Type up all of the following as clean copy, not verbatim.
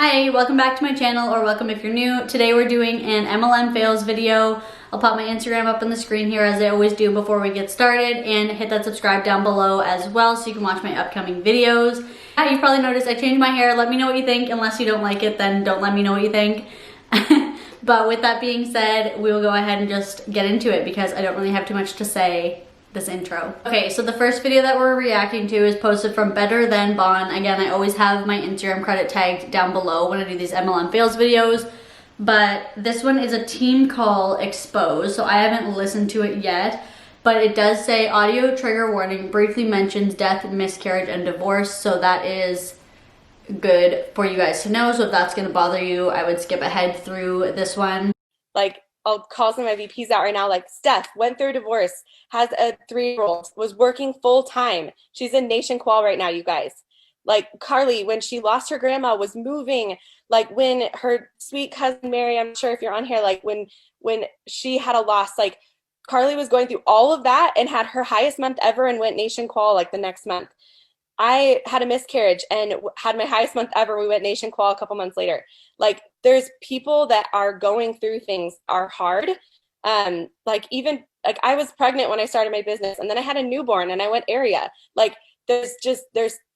Hi, welcome back to my channel, or welcome if you're new. Today we're doing an MLM fails video. I'll pop my Instagram up on the screen here as I always do before we get started, and hit that subscribe down below as well so you can watch my upcoming videos. You've probably noticed I changed my hair. Let me know what you think. Unless you don't like it, then don't let me know what you think. But with that being said, we will go ahead and just get into it because I don't really have too much to say this intro. Okay, so the first video that we're reacting to is posted from Better Than Bon. Again, I always have my Instagram credit tagged down below when I do these MLM fails videos, but this one is a team call exposed, so I haven't listened to it yet, but it does say audio trigger warning briefly mentions death, miscarriage, and divorce, so that is good for you guys to know. So if that's gonna bother you, I would skip ahead through this one. Like, I'll call some of my VPs out right now, like, Steph went through a divorce, has a 3-year-old, was working full time. She's in Nation Qual right now, you guys. Like, Carly, when she lost her grandma, was moving. Like, when her sweet cousin Mary, I'm sure if you're on here, like, when she had a loss, like, Carly was going through all of that and had her highest month ever and went Nation Qual, like, the next month. I had a miscarriage and had my highest month ever. We went Nation Qual a couple months later. Like, there's people that are going through things are hard. Like, even like I was pregnant when I started my business, and then I had a newborn and I went area. Like, there's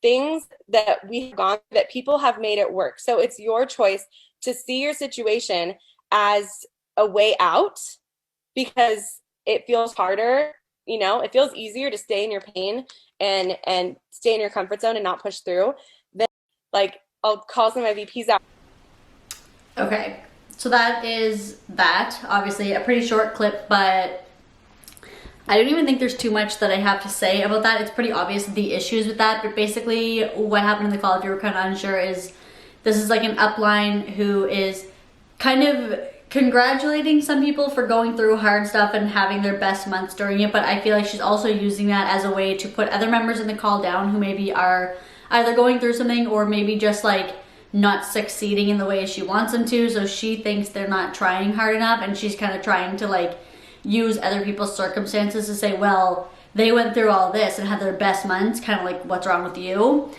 things that we've gone that people have made it work. So it's your choice to see your situation as a way out, because it feels harder. You know, it feels easier to stay in your pain and stay in your comfort zone and not push through. Then, like, I'll call some of my VPs out. Okay, so that is that. Obviously a pretty short clip, but I don't even think there's too much that I have to say about that. It's pretty obvious the issues with that, but basically what happened in the call, if you were kind of unsure, is this is like an upline who is kind of congratulating some people for going through hard stuff and having their best months during it, but I feel like she's also using that as a way to put other members in the call down who maybe are either going through something or maybe just like not succeeding in the way she wants them to. So she thinks they're not trying hard enough, and she's kind of trying to like use other people's circumstances to say, well, they went through all this and had their best months, kind of like, what's wrong with you?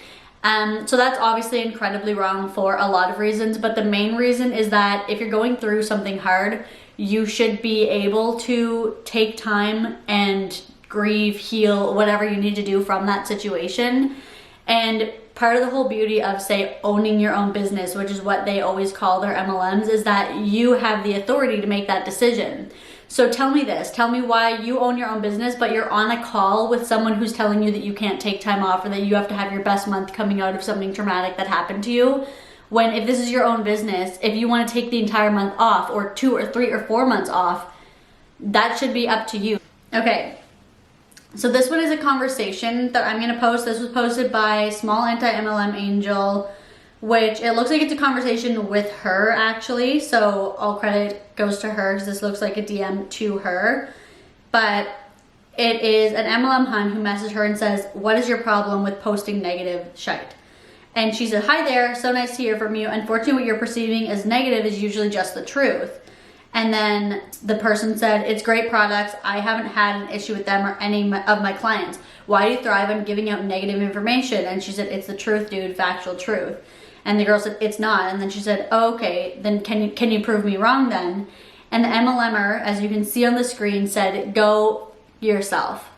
So that's obviously incredibly wrong for a lot of reasons, but the main reason is that if you're going through something hard, you should be able to take time and grieve, heal, whatever you need to do from that situation. And part of the whole beauty of, say, owning your own business, which is what they always call their MLMs, is that you have the authority to make that decision. So tell me this, tell me why you own your own business, but you're on a call with someone who's telling you that you can't take time off or that you have to have your best month coming out of something traumatic that happened to you. When if this is your own business, if you want to take the entire month off, or 2 or 3 or 4 months off, that should be up to you. Okay. So this one is a conversation that I'm going to post. This was posted by Small Anti-MLM Angel, which it looks like it's a conversation with her actually. So all credit goes to her because this looks like a DM to her. But it is an MLM hun who messaged her and says, "What is your problem with posting negative shite?" And she said, "Hi there, so nice to hear from you. Unfortunately, what you're perceiving as negative is usually just the truth." And then the person said, "It's great products. I haven't had an issue with them or any of my clients. Why do you thrive on giving out negative information?" And she said, "It's the truth, dude, factual truth." And the girl said, "It's not." And then she said, "Oh, okay, then can you prove me wrong then?" And the MLMer, as you can see on the screen, said, "Go yourself."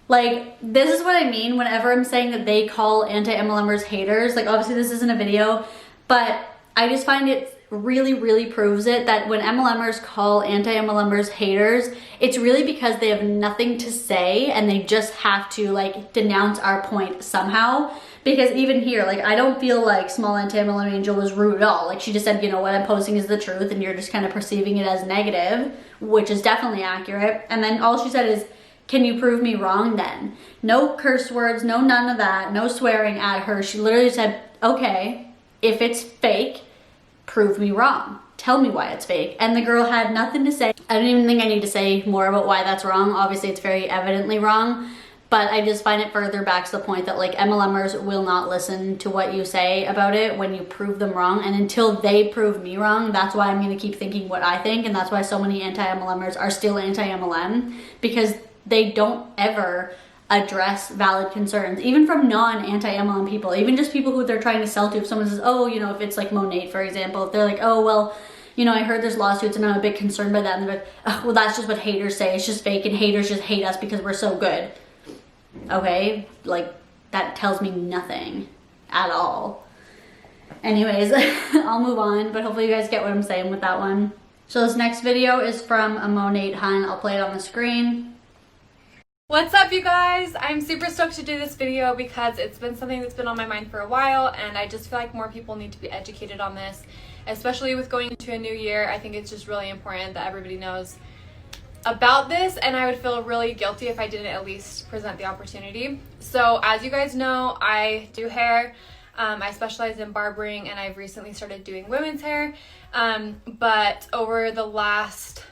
Like, this is what I mean whenever I'm saying that they call anti-MLMers haters. Like, obviously this isn't a video, but I just find it really proves it that when MLMers call anti-MLMers haters, it's really because they have nothing to say and they just have to like denounce our point somehow. Because even here, like, I don't feel like Small Anti-MLM Angel was rude at all. Like, she just said, you know, what I'm posting is the truth and you're just kind of perceiving it as negative, which is definitely accurate. And then all she said is, "Can you prove me wrong then?" No curse words, no none of that, no swearing at her. She literally said, "Okay, if it's fake, prove me wrong. Tell me why it's fake." And the girl had nothing to say. I don't even think I need to say more about why that's wrong. Obviously, it's very evidently wrong. But I just find it further back to the point that like MLMers will not listen to what you say about it when you prove them wrong. And until they prove me wrong, that's why I'm going to keep thinking what I think. And that's why so many anti-MLMers are still anti-MLM, because they don't ever address valid concerns, even from non-anti-MLM people, even just people who they're trying to sell to. If someone says, oh, you know, if it's like Monat, for example, if they're like, oh, well, you know, I heard there's lawsuits and I'm a bit concerned by that, and they're like, oh, well, that's just what haters say, it's just fake, and haters just hate us because we're so good. Okay, like, that tells me nothing at all. Anyways, I'll move on, but hopefully you guys get what I'm saying with that one. So this next video is from a Monat Hun. I'll play it on the screen. What's up, you guys? I'm super stoked to do this video because it's been something that's been on my mind for a while, and I just feel like more people need to be educated on this, especially with going into a new year. I think it's just really important that everybody knows about this, and I would feel really guilty if I didn't at least present the opportunity. So as you guys know, I do hair. I specialize in barbering, and I've recently started doing women's hair, but over the last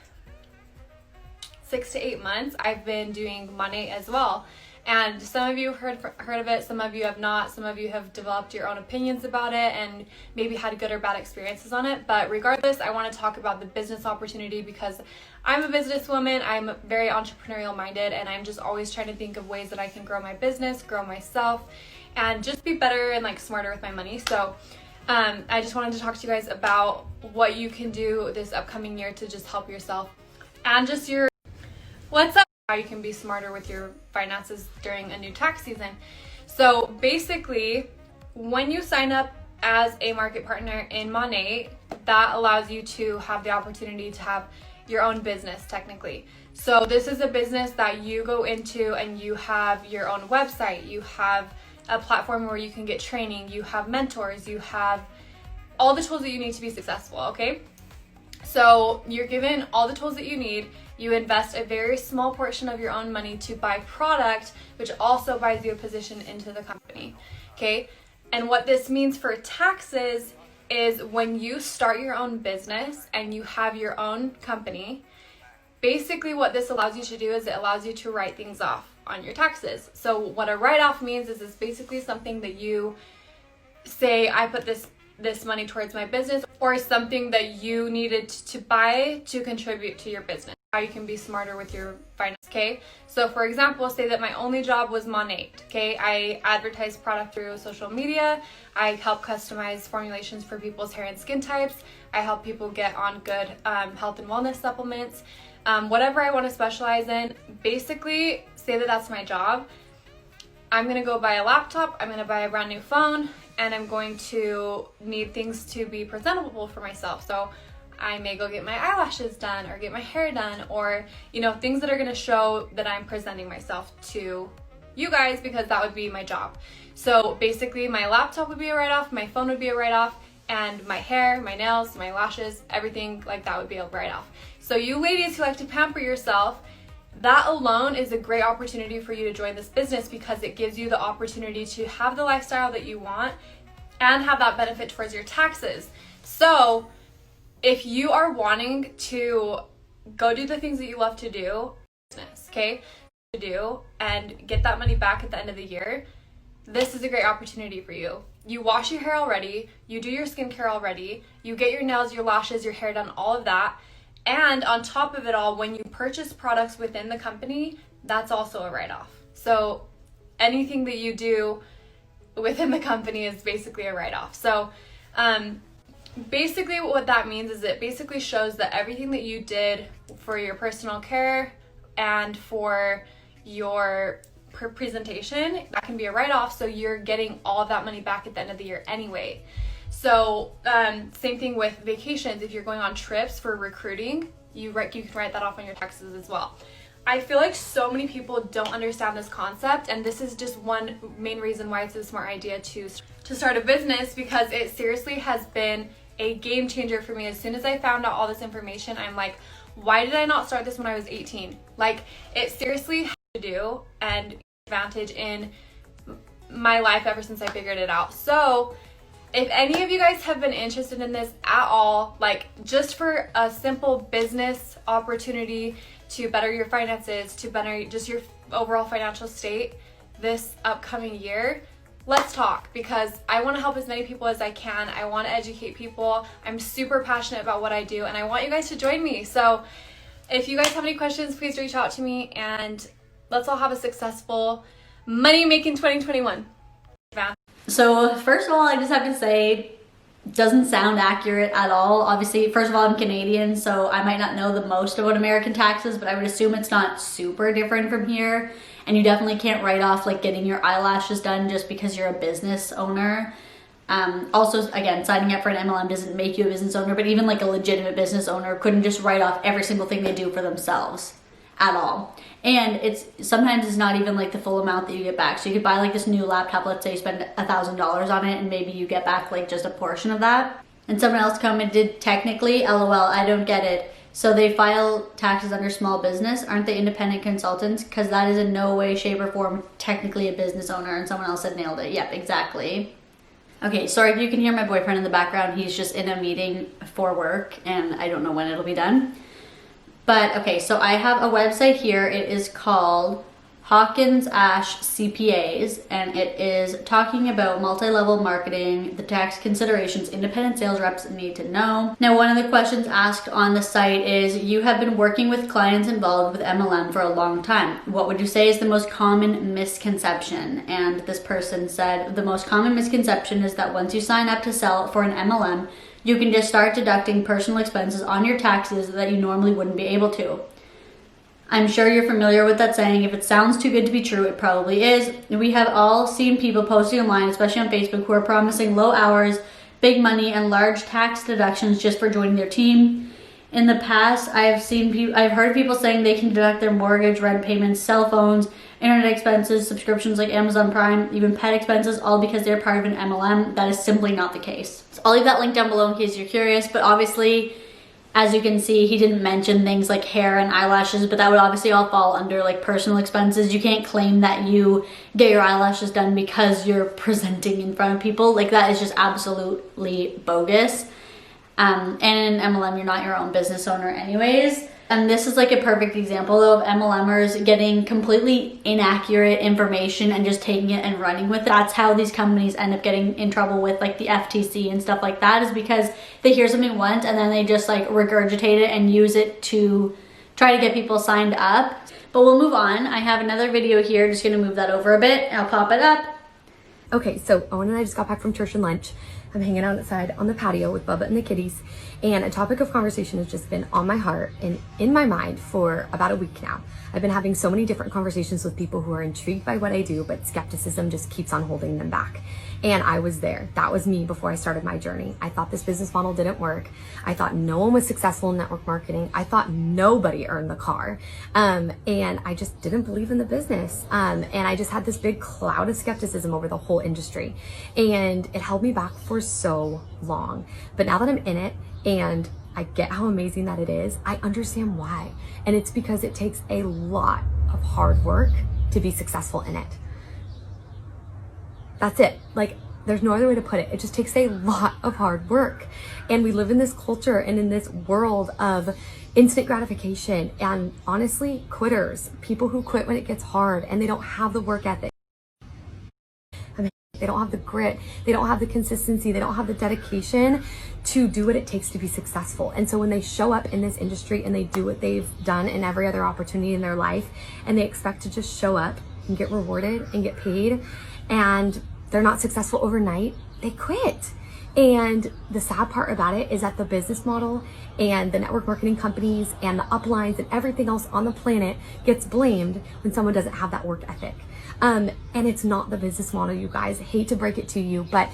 6 to 8 months, I've been doing Monat as well. And some of you have heard of it, some of you have not, some of you have developed your own opinions about it and maybe had good or bad experiences on it. But regardless, I want to talk about the business opportunity because I'm a businesswoman, I'm very entrepreneurial minded, and I'm just always trying to think of ways that I can grow my business, grow myself, and just be better and like smarter with my money. So I just wanted to talk to you guys about what you can do this upcoming year to just help yourself and just your what's up, how you can be smarter with your finances during a new tax season. So basically, when you sign up as a market partner in Monat, that allows you to have the opportunity to have your own business technically. So this is a business that you go into and you have your own website, you have a platform where you can get training, you have mentors, you have all the tools that you need to be successful, okay? So you're given all the tools that you need. You invest a very small portion of your own money to buy product, which also buys you a position into the company, okay? And what this means for taxes is when you start your own business and you have your own company, basically what this allows you to do is it allows you to write things off on your taxes. So what a write-off means is it's basically something that you say, I put this money towards my business, or something that you needed to buy to contribute to your business. How you can be smarter with your finance, okay? So for example, say that my only job was Monat, okay? I advertise product through social media, I help customize formulations for people's hair and skin types, I help people get on good health and wellness supplements, whatever I want to specialize in. Basically, say that that's my job. I'm gonna go buy a laptop, I'm gonna buy a brand new phone, and I'm going to need things to be presentable for myself. So I may go get my eyelashes done or get my hair done, or, you know, things that are gonna show that I'm presenting myself to you guys, because that would be my job. So basically my laptop would be a write-off, my phone would be a write-off, and my hair, my nails, my lashes, everything like that would be a write-off. So you ladies who like to pamper yourself, that alone is a great opportunity for you to join this business, because it gives you the opportunity to have the lifestyle that you want and have that benefit towards your taxes. So if you are wanting to go do the things that you love to do, okay, and get that money back at the end of the year, this is a great opportunity for you. You wash your hair already, you do your skincare already, you get your nails, your lashes, your hair done, all of that. And on top of it all, when you purchase products within the company, that's also a write-off. So anything that you do within the company is basically a write-off. So basically what that means is it basically shows that everything that you did for your personal care and for your presentation, that can be a write-off, so you're getting all of that money back at the end of the year anyway. So same thing with vacations. If you're going on trips for recruiting, you can write that off on your taxes as well. I feel like so many people don't understand this concept, and this is just one main reason why it's a smart idea to start a business, because it seriously has been a game changer for me. As soon as I found out all this information, I'm like, why did I not start this when I was 18? Like, it seriously has to do and advantage in my life ever since I figured it out. So if any of you guys have been interested in this at all, like just for a simple business opportunity to better your finances, to better just your overall financial state this upcoming year, let's talk, because I want to help as many people as I can. I want to educate people. I'm super passionate about what I do, and I want you guys to join me. So if you guys have any questions, please reach out to me, and let's all have a successful money-making 2021. So first of all, I just have to say, doesn't sound accurate at all. Obviously, first of all, I'm Canadian, so I might not know the most about American taxes, but I would assume it's not super different from here. And you definitely can't write off like getting your eyelashes done just because you're a business owner. Also, again, signing up for an MLM doesn't make you a business owner, but even like a legitimate business owner couldn't just write off every single thing they do for themselves at all. And sometimes it's not even like the full amount that you get back. So you could buy like this new laptop, let's say you spend $1,000 on it, and maybe you get back like just a portion of that. And someone else commented, technically, LOL, I don't get it. So they file taxes under small business. Aren't they independent consultants? Because that is in no way, shape, or form technically a business owner. And someone else said nailed it. Yep, exactly. Okay, sorry if you can hear my boyfriend in the background. He's just in a meeting for work, and I don't know when it'll be done. But okay, so I have a website here. It is called Hawkins Ash CPAs, and it is talking about multi-level marketing, the tax considerations independent sales reps need to know. Now, one of the questions asked on the site is, you have been working with clients involved with MLM for a long time. What would you say is the most common misconception? And this person said, the most common misconception is that once you sign up to sell for an MLM, you can just start deducting personal expenses on your taxes that you normally wouldn't be able to. I'm sure you're familiar with that saying. If it sounds too good to be true, it probably is. We have all seen people posting online, especially on Facebook, who are promising low hours, big money, and large tax deductions just for joining their team. In the past, I've heard people saying they can deduct their mortgage, rent payments, cell phones, internet expenses, subscriptions like Amazon Prime, even pet expenses, all because they're part of an MLM. That is simply not the case. So I'll leave that link down below in case you're curious, but obviously, as you can see, he didn't mention things like hair and eyelashes, but that would obviously all fall under like personal expenses. You can't claim that you get your eyelashes done because you're presenting in front of people. Like, that is just absolutely bogus. And in MLM, you're not your own business owner anyways. And this is like a perfect example though of MLMers getting completely inaccurate information and just taking it and running with it. That's how these companies end up getting in trouble with like the FTC and stuff like that, is because they hear something once and then they just like regurgitate it and use it to try to get people signed up. But we'll move on. I have another video here, just gonna move that over a bit. I'll pop it up. Okay, so Owen and I just got back from church and lunch. I'm hanging out outside on the patio with Bubba and the kitties, and a topic of conversation has just been on my heart and in my mind for about a week now. I've been having so many different conversations with people who are intrigued by what I do, but skepticism just keeps on holding them back. And I was there. That was me before I started my journey. I thought this business model didn't work. I thought no one was successful in network marketing. I thought nobody earned the car. And I just didn't believe in the business. And I just had this big cloud of skepticism over the whole industry. And it held me back for so long. But now that I'm in it and I get how amazing that it is, I understand why. And it's because it takes a lot of hard work to be successful in it. That's it. Like, there's no other way to put it. It just takes a lot of hard work. And we live in this culture and in this world of instant gratification and honestly, quitters, people who quit when it gets hard and they don't have the work ethic. They don't have the grit, they don't have the consistency, they don't have the dedication to do what it takes to be successful. And so when they show up in this industry and they do what they've done in every other opportunity in their life, and they expect to just show up and get rewarded and get paid, and they're not successful overnight, they quit. And the sad part about it is that the business model and the network marketing companies and the uplines and everything else on the planet gets blamed when someone doesn't have that work ethic. And it's not the business model, you guys. I hate to break it to you, but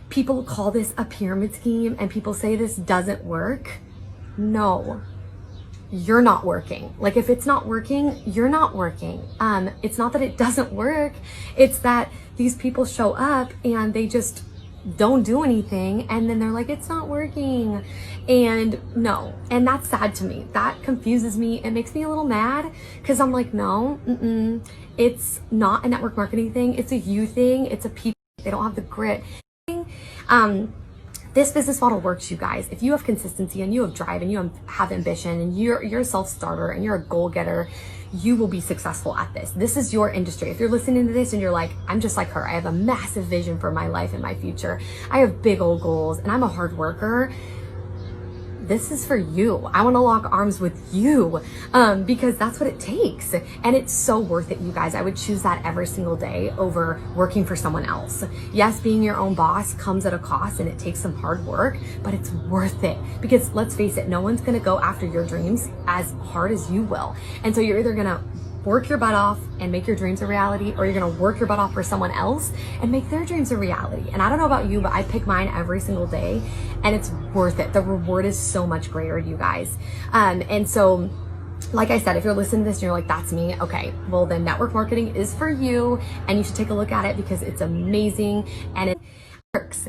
people call this a pyramid scheme and people say this doesn't work. No, you're not working. Like, if it's not working, you're not working. It's not that it doesn't work. It's that these people show up and they just don't do anything, and then they're like, it's not working. And no, and that's sad to me. That confuses me. It makes me a little mad because I'm like, no, it's not a network marketing thing. It's a you thing. It's a people. They don't have the grit. This business model works, you guys. If you have consistency and you have drive and you have ambition and you're a self-starter and you're a goal-getter, you will be successful at this. This is your industry. If you're listening to this and you're like, I'm just like her, I have a massive vision for my life and my future, I have big old goals and I'm a hard worker, this is for you. I want to lock arms with you, because that's what it takes. And it's so worth it, you guys. I would choose that every single day over working for someone else. Yes, being your own boss comes at a cost and it takes some hard work, but it's worth it, because let's face it, no one's going to go after your dreams as hard as you will. And so you're either going to work your butt off and make your dreams a reality, or you're gonna work your butt off for someone else and make their dreams a reality. And I don't know about you, but I pick mine every single day, and it's worth it. The reward is so much greater, you guys. And so, like I said, if you're listening to this and you're like, that's me, okay, well then network marketing is for you, and you should take a look at it because it's amazing and it works.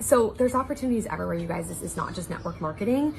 So there's opportunities everywhere, you guys. This is not just network marketing.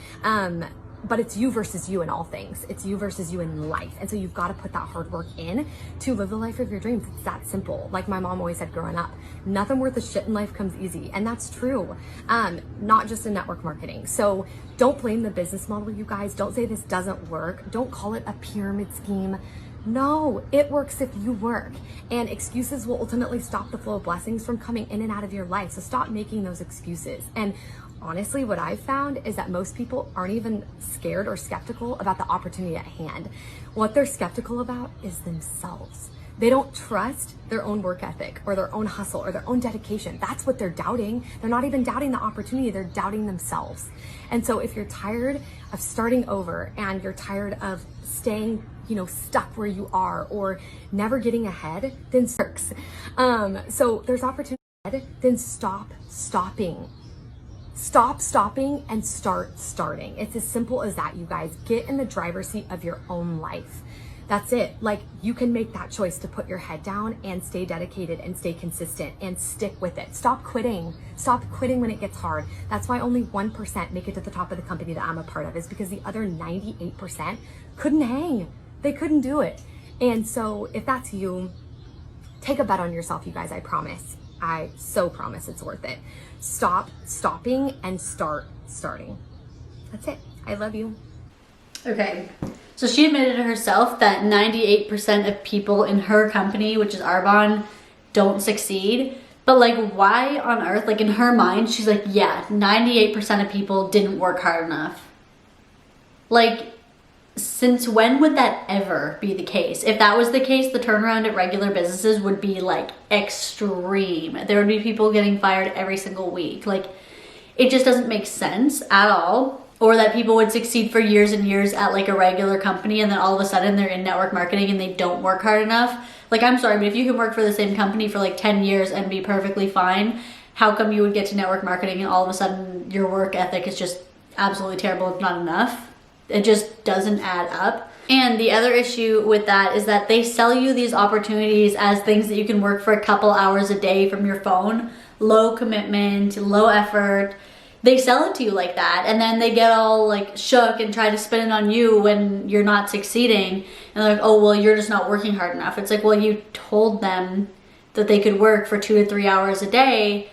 But it's you versus you in all things. It's you versus you in life. And so you've got to put that hard work in to live the life of your dreams. It's that simple. Like my mom always said growing up, nothing worth a shit in life comes easy. And that's true. Not just in network marketing. So don't blame the business model, you guys. Don't say this doesn't work. Don't call it a pyramid scheme. No, it works if you work. And excuses will ultimately stop the flow of blessings from coming in and out of your life. So stop making those excuses. And honestly, what I've found is that most people aren't even scared or skeptical about the opportunity at hand. What they're skeptical about is themselves. They don't trust their own work ethic or their own hustle or their own dedication. That's what they're doubting. They're not even doubting the opportunity, they're doubting themselves. And so if you're tired of starting over and you're tired of staying, stuck where you are or never getting ahead, then so there's opportunity ahead, then stop stopping. Stop stopping and start starting. It's as simple as that, you guys. Get in the driver's seat of your own life. That's it. Like, you can make that choice to put your head down and stay dedicated and stay consistent and stick with it. Stop quitting. Stop quitting when it gets hard. That's why only 1% make it to the top of the company that I'm a part of, is because the other 98% couldn't hang. They couldn't do it. And so if that's you, take a bet on yourself, you guys. I promise. I so promise it's worth it. Stop stopping and start starting. That's it. I love you. Okay. So she admitted to herself that 98% of people in her company, which is Arbonne, don't succeed. But like, why on earth? Like, in her mind, she's like, yeah, 98% of people didn't work hard enough. Like, since when would that ever be the case? If that was the case, the turnaround at regular businesses would be like extreme. There would be people getting fired every single week. Like, it just doesn't make sense at all. Or that people would succeed for years and years at like a regular company and then all of a sudden they're in network marketing and they don't work hard enough. Like, I'm sorry, but if you can work for the same company for like 10 years and be perfectly fine, how come you would get to network marketing and all of a sudden your work ethic is just absolutely terrible, if not enough? It just doesn't add up. And the other issue with that is that they sell you these opportunities as things that you can work for a couple hours a day from your phone. Low commitment, low effort. They sell it to you like that, and then they get all like shook and try to spin it on you when you're not succeeding. And they're like, oh, well, you're just not working hard enough. It's like, well, you told them that they could work for 2 to 3 hours a day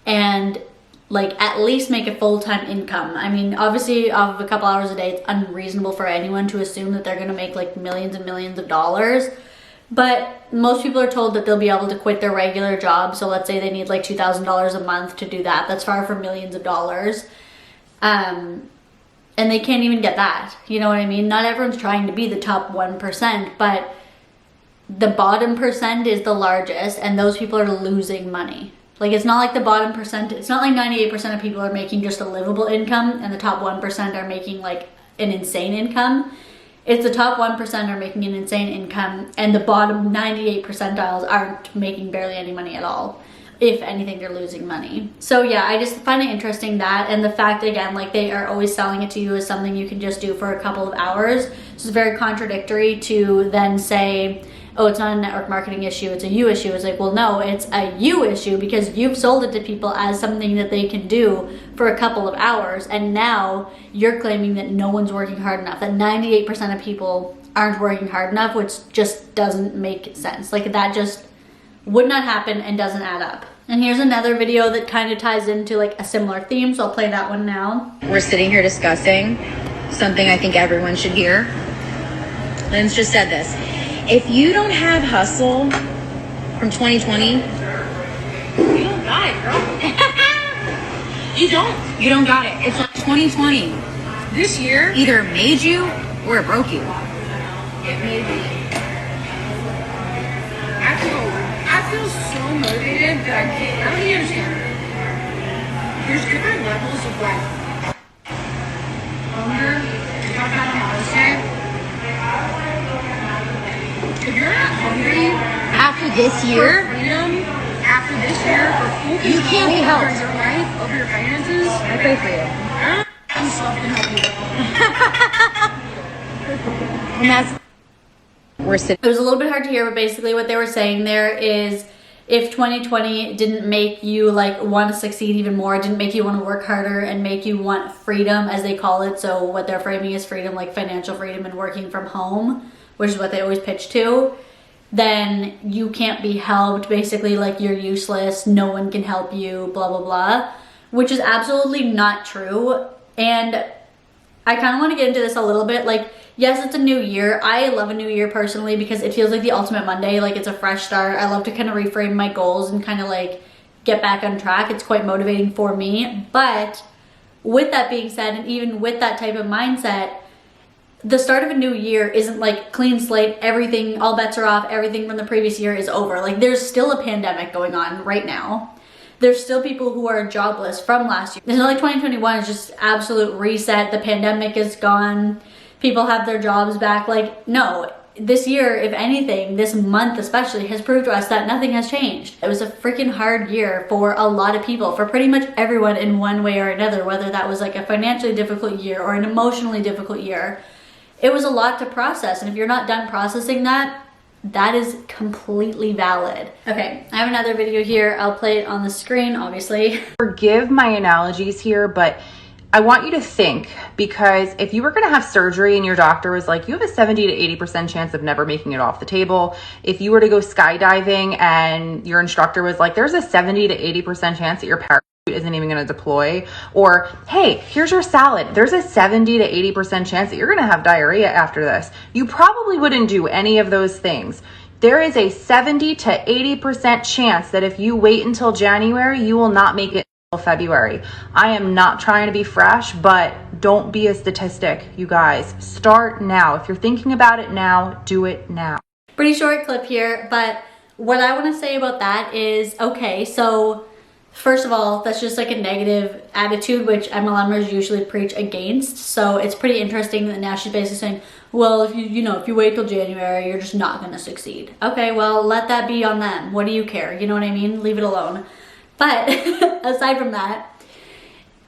and like at least make a full-time income. I mean, obviously off of a couple hours a day, it's unreasonable for anyone to assume that they're gonna make like millions and millions of dollars. But most people are told that they'll be able to quit their regular job. So let's say they need like $2,000 a month to do that. That's far from millions of dollars. And they can't even get that. You know what I mean? Not everyone's trying to be the top 1%, but the bottom percent is the largest, and those people are losing money. Like, it's not like the bottom percent, it's not like 98% of people are making just a livable income and the top 1% are making like an insane income. It's the top 1% are making an insane income and the bottom 98 percentiles aren't making barely any money at all. If anything, they're losing money. So yeah, I just find it interesting that, and the fact again, like they are always selling it to you as something you can just do for a couple of hours. So it's very contradictory to then say, oh, it's not a network marketing issue, it's a you issue. It's like, well, no, it's a you issue because you've sold it to people as something that they can do for a couple of hours. And now you're claiming that no one's working hard enough, that 98% of people aren't working hard enough, which just doesn't make sense. Like, that just would not happen and doesn't add up. And here's another video that kind of ties into like a similar theme, so I'll play that one now. We're sitting here discussing something I think everyone should hear. Lynn's just said this. If you don't have hustle from 2020, you don't die, girl. You don't. You don't got it. It's like 2020. This year either made you or it broke you. It made me. I feel so motivated that I don't even understand. There's different levels of like hunger. Talk about Unrealistic. If you're not hungry after this year, after this year, you can't be helped. Over your life, over your finances. I pray for you. Myself can help you. And that's we're sitting. It was a little bit hard to hear, but basically what they were saying there is if 2020 didn't make you like want to succeed even more, didn't make you want to work harder and make you want freedom, as they call it. So what they're framing is freedom, like financial freedom and working from home, which is what they always pitch to, then you can't be helped. Basically, like you're useless, no one can help you, blah, blah, blah, which is absolutely not true. And I kind of want to get into this a little bit. Like, yes, it's a new year. I love a new year personally because it feels like the ultimate Monday. Like it's a fresh start. I love to kind of reframe my goals and kind of like get back on track. It's quite motivating for me. But with that being said, and even with that type of mindset, the start of a new year isn't like clean slate, everything, all bets are off, everything from the previous year is over. Like there's still a pandemic going on right now. There's still people who are jobless from last year. It's not like 2021 is just absolute reset. The pandemic is gone. People have their jobs back. Like, no, this year, if anything, this month especially, has proved to us that nothing has changed. It was a freaking hard year for a lot of people, for pretty much everyone in one way or another, whether that was like a financially difficult year or an emotionally difficult year. It was a lot to process, and if you're not done processing that, that is completely valid. Okay, I have another video here. I'll play it on the screen, obviously. Forgive my analogies here, but I want you to think, because if you were going to have surgery and your doctor was like, you have a 70 to 80% chance of never making it off the table. If you were to go skydiving and your instructor was like, there's a 70 to 80% chance that your parachute isn't even going to deploy, or hey, here's your salad, there's a 70 to 80% chance that you're going to have diarrhea after this, you probably wouldn't do any of those things. There is a 70 to 80% chance that if you wait until January, you will not make it until February. I am not trying to be fresh, but don't be a statistic, you guys. Start now. If you're thinking about it now, do it now. Pretty short clip here, but what I want to say about that is, okay, so first of all, that's just like a negative attitude, which MLMers usually preach against. So it's pretty interesting that now she's basically saying, well, if you wait till January, you're just not going to succeed. Okay, well, let that be on them. What do you care? You know what I mean? Leave it alone. But aside from that,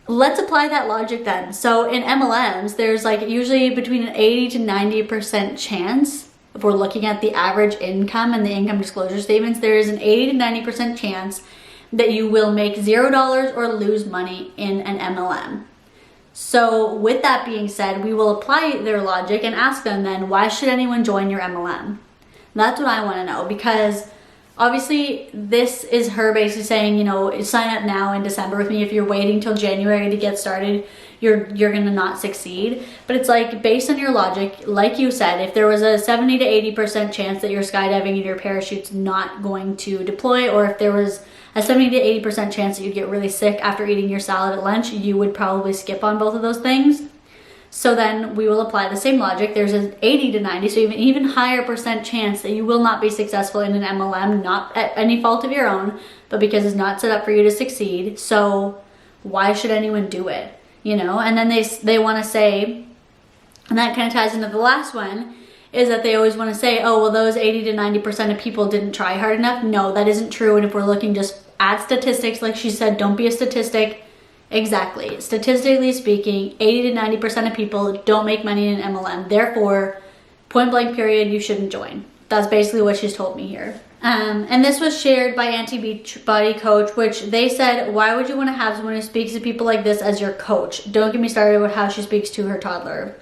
let's apply that logic then. So in MLMs, there's like usually between an 80 to 90% chance, if we're looking at the average income and the income disclosure statements, there is an 80 to 90% chance that you will make $0 or lose money in an MLM. So with that being said, we will apply their logic and ask them then, why should anyone join your MLM? That's what I want to know, because obviously this is her basically saying, sign up now in December with me. If you're waiting till January to get started, you're gonna not succeed. But it's like, based on your logic, like you said, if there was a 70 to 80% chance that your skydiving and your parachute's not going to deploy, or if there was a 70 to 80% chance that you'd get really sick after eating your salad at lunch, you would probably skip on both of those things. So then we will apply the same logic. There's an 80 to 90, so even higher percent chance that you will not be successful in an MLM, not at any fault of your own, but because it's not set up for you to succeed. So why should anyone do it? And then they want to say, and that kind of ties into the last one, is that they always want to say, oh, well, those 80 to 90% of people didn't try hard enough. No, that isn't true. And if we're looking just at statistics, like she said, don't be a statistic. Exactly. Statistically speaking, 80 to 90% of people don't make money in an MLM. Therefore, point blank period, you shouldn't join. That's basically what she's told me here. And this was shared by Anti-Beachbody Coach, which they said, why would you want to have someone who speaks to people like this as your coach? Don't get me started with how she speaks to her toddler.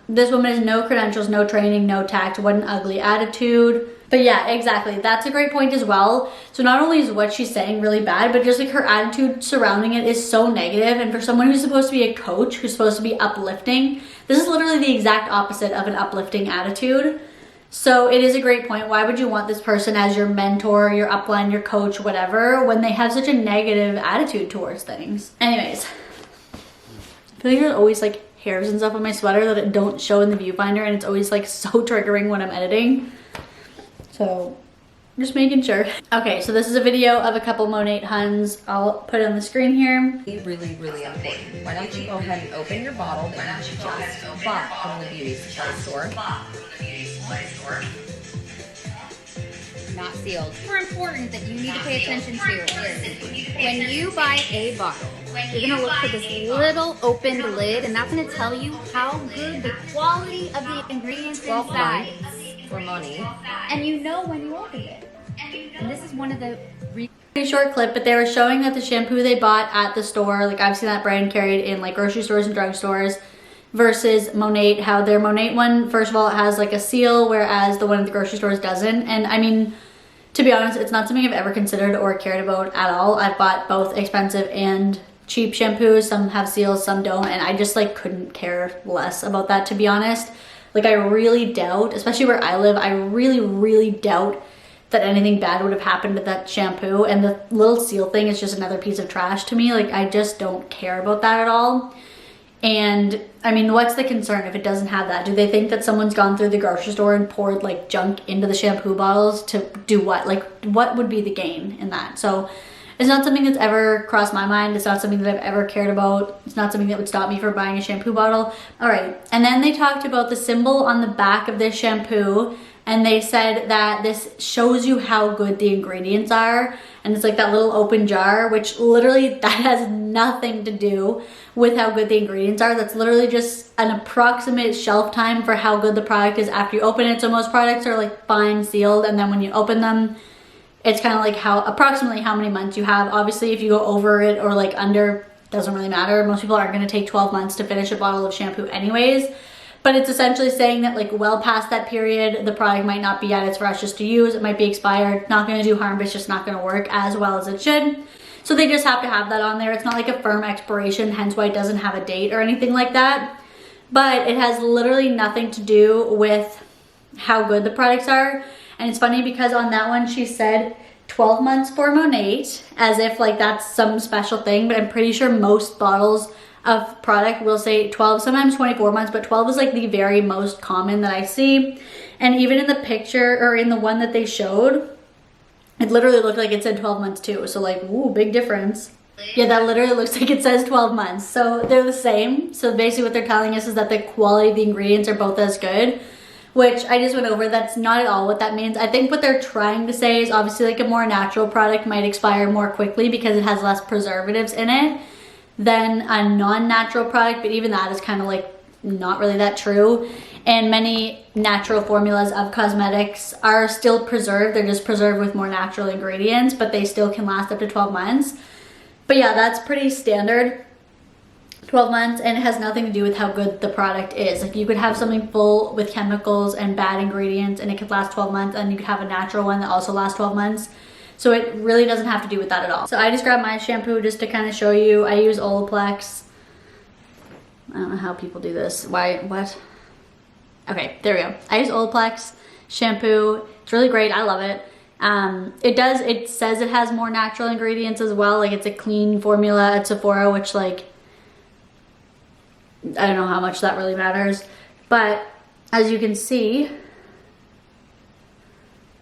This woman has no credentials, no training, no tact. What an ugly attitude. But yeah, exactly. That's a great point as well. So not only is what she's saying really bad, but just like her attitude surrounding it is so negative. And for someone who's supposed to be a coach, who's supposed to be uplifting, this is literally the exact opposite of an uplifting attitude. So it is a great point. Why would you want this person as your mentor, your upline, your coach, whatever, when they have such a negative attitude towards things? Anyways, I feel like there's always like hairs and stuff on my sweater that it don't show in the viewfinder, and it's always like so triggering when I'm editing. So just making sure. Okay, so this is a video of a couple Monat Huns. I'll put it on the screen here. Really, really important. Why don't you go ahead and open your bottle that you just bought from the beauty supply store. Not sealed. Super important that you need to pay attention to is when you buy a bottle, you're gonna look for this little opened lid, and that's gonna tell you how good the quality of the ingredients inside for money, and you know when you opened it. And this is one of the Pretty short clip, but they were showing that the shampoo they bought at the store, like I've seen that brand carried in like grocery stores and drugstores, versus Monat, how their Monat one, first of all, it has like a seal, whereas the one at the grocery stores doesn't. And I mean, to be honest, it's not something I've ever considered or cared about at all. I've bought both expensive and cheap shampoos. Some have seals, some don't, and I just like couldn't care less about that, to be honest. Like I really doubt, especially where I live, I really doubt that anything bad would have happened to that shampoo, and the little seal thing is just another piece of trash to me. Like I just don't care about that at all. And I mean, what's the concern if it doesn't have that? Do they think that someone's gone through the grocery store and poured like junk into the shampoo bottles to do what? Like what would be the gain in that? So it's not something that's ever crossed my mind. It's not something that I've ever cared about. It's not something that would stop me from buying a shampoo bottle. All right, and then they talked about the symbol on the back of this shampoo, and they said that this shows you how good the ingredients are, and it's like that little open jar, which literally that has nothing to do with how good the ingredients are. That's literally just an approximate shelf time for how good the product is after you open it. So most products are like fine sealed, and then when you open them, it's kind of like approximately how many months you have. Obviously, if you go over it or like under, doesn't really matter. Most people aren't going to take 12 months to finish a bottle of shampoo anyways. But it's essentially saying that like well past that period, the product might not be at its freshest to use. It might be expired, not going to do harm, but it's just not going to work as well as it should. So they just have to have that on there. It's not like a firm expiration, hence why it doesn't have a date or anything like that. But it has literally nothing to do with how good the products are. And it's funny because on that one, she said 12 months for Monat, as if like that's some special thing, but I'm pretty sure most bottles of product will say 12, sometimes 24 months, but 12 is like the very most common that I see. And even in the picture, or in the one that they showed, it literally looked like it said 12 months too. So like, ooh, big difference. Yeah, that literally looks like it says 12 months. So they're the same. So basically what they're telling us is that the quality of the ingredients are both as good, which I just went over. That's not at all what that means. I think what they're trying to say is obviously like a more natural product might expire more quickly because it has less preservatives in it than a non-natural product, but even that is kind of like not really that true. And many natural formulas of cosmetics are still preserved. They're just preserved with more natural ingredients, but they still can last up to 12 months. But yeah, that's pretty standard, 12 months, and it has nothing to do with how good the product is. Like you could have something full with chemicals and bad ingredients and it could last 12 months, and you could have a natural one that also lasts 12 months. So it really doesn't have to do with that at all. So I just grabbed my shampoo just to kind of show you. I use Olaplex. I don't know how people do this. Why, what? Okay, there we go. I use Olaplex shampoo. It's really great, I love it. It says it has more natural ingredients as well. Like it's a clean formula at Sephora, which like, I don't know how much that really matters. But as you can see,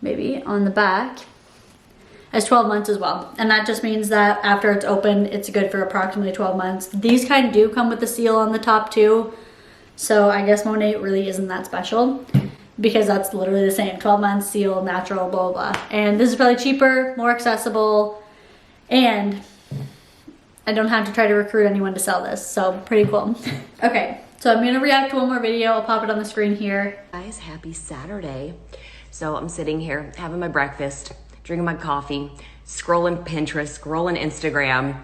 maybe on the back, as 12 months as well. And that just means that after it's open, it's good for approximately 12 months. These kind of do come with the seal on the top too. So I guess Monat really isn't that special because that's literally the same. 12 months, seal, natural, blah, blah, blah. And this is probably cheaper, more accessible, and I don't have to try to recruit anyone to sell this. So pretty cool. Okay, so I'm gonna react to one more video. I'll pop it on the screen here. Guys, happy Saturday. So I'm sitting here having my breakfast, drinking my coffee, scrolling Pinterest, scrolling Instagram,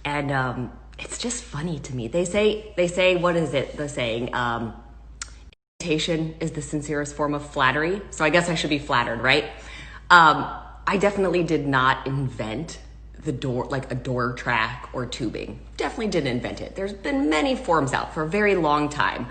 and it's just funny to me. They say, what is it? The saying, imitation is the sincerest form of flattery. So I guess I should be flattered, right? I definitely did not invent the door, like a door track or tubing. Definitely didn't invent it. There's been many forms out for a very long time.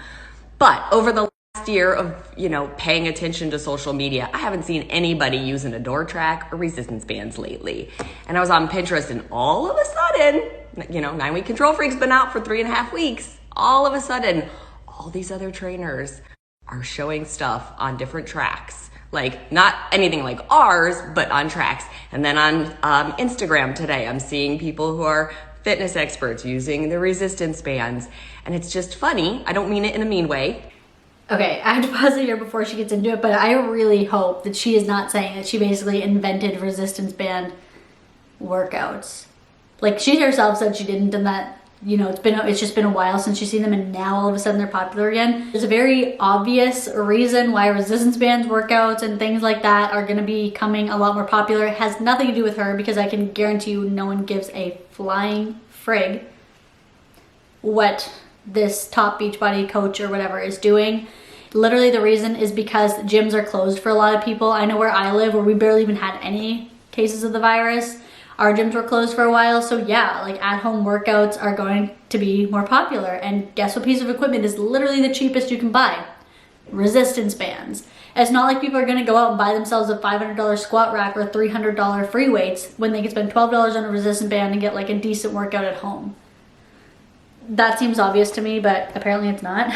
But over the last past year of, paying attention to social media, I haven't seen anybody using a door track or resistance bands lately. And I was on Pinterest, and all of a sudden, 9-week control freak's been out for 3.5 weeks. All of a sudden, all these other trainers are showing stuff on different tracks. Like, not anything like ours, but on tracks. And then on Instagram today, I'm seeing people who are fitness experts using the resistance bands. And it's just funny. I don't mean it in a mean way. Okay, I have to pause it here before she gets into it, but I really hope that she is not saying that she basically invented resistance band workouts. Like, she herself said she didn't, and that, it's just been a while since she's seen them, and now all of a sudden they're popular again. There's a very obvious reason why resistance bands workouts and things like that are going to be becoming a lot more popular. It has nothing to do with her, because I can guarantee you no one gives a flying frig what this top Beachbody coach or whatever is doing. Literally the reason is because gyms are closed for a lot of people. I know where I live, where we barely even had any cases of the virus, our gyms were closed for a while. So yeah, like at-home workouts are going to be more popular. And guess what piece of equipment is literally the cheapest you can buy? Resistance bands. It's not like people are going to go out and buy themselves a $500 squat rack or $300 free weights when they can spend $12 on a resistance band and get like a decent workout at home. That seems obvious to me, but apparently it's not.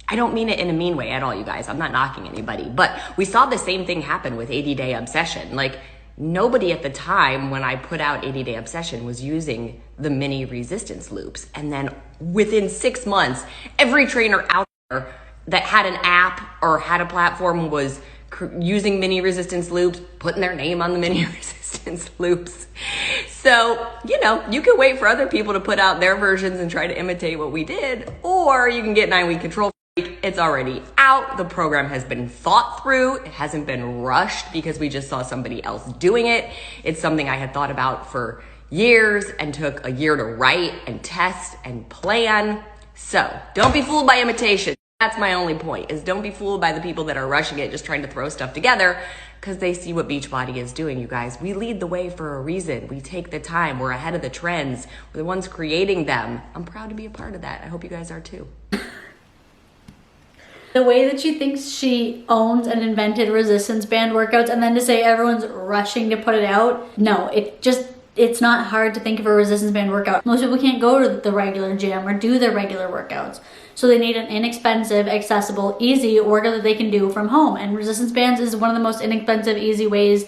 I don't mean it in a mean way at all, you guys. I'm not knocking anybody. But we saw the same thing happen with 80-Day Obsession. Like, nobody at the time when I put out 80-Day Obsession was using the mini resistance loops. And then within 6 months, every trainer out there that had an app or had a platform was using mini resistance loops, putting their name on the mini resistance loops. So, you can wait for other people to put out their versions and try to imitate what we did, or you can get 9-week control. It's already out. The program has been thought through. It hasn't been rushed because we just saw somebody else doing it. It's something I had thought about for years and took a year to write and test and plan. So don't be fooled by imitation. That's my only point, is don't be fooled by the people that are rushing it, just trying to throw stuff together because they see what Beachbody is doing, you guys. We lead the way for a reason. We take the time. We're ahead of the trends. We're the ones creating them. I'm proud to be a part of that. I hope you guys are too. The way that she thinks she owns and invented resistance band workouts, and then to say everyone's rushing to put it out. No, it's not hard to think of a resistance band workout. Most people can't go to the regular gym or do their regular workouts. So they need an inexpensive, accessible, easy workout that they can do from home. And resistance bands is one of the most inexpensive, easy ways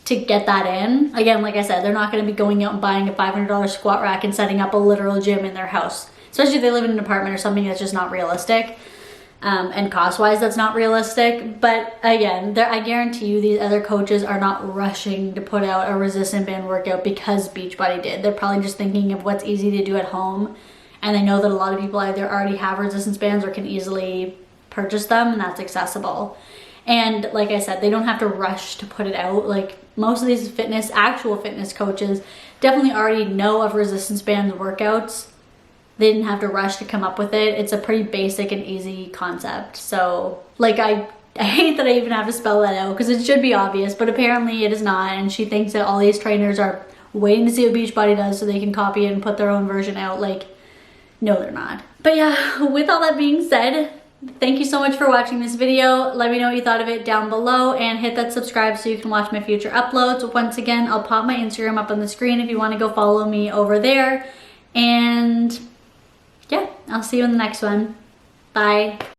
to get that in. Again, like I said, they're not going to be going out and buying a $500 squat rack and setting up a literal gym in their house. Especially if they live in an apartment or something that's just not realistic. And cost-wise, that's not realistic. But again, I guarantee you these other coaches are not rushing to put out a resistance band workout because Beachbody did. They're probably just thinking of what's easy to do at home. And they know that a lot of people either already have resistance bands or can easily purchase them, and that's accessible. And like I said, they don't have to rush to put it out. Like, most of these actual fitness coaches definitely already know of resistance band workouts. They didn't have to rush to come up with it. It's a pretty basic and easy concept. So, like, I hate that I even have to spell that out because it should be obvious, but apparently it is not. And she thinks that all these trainers are waiting to see what Beachbody does so they can copy it and put their own version out. Like, no, they're not. But yeah, with all that being said, thank you so much for watching this video. Let me know what you thought of it down below and hit that subscribe so you can watch my future uploads. Once again, I'll pop my Instagram up on the screen if you want to go follow me over there. And yeah, I'll see you in the next one. Bye.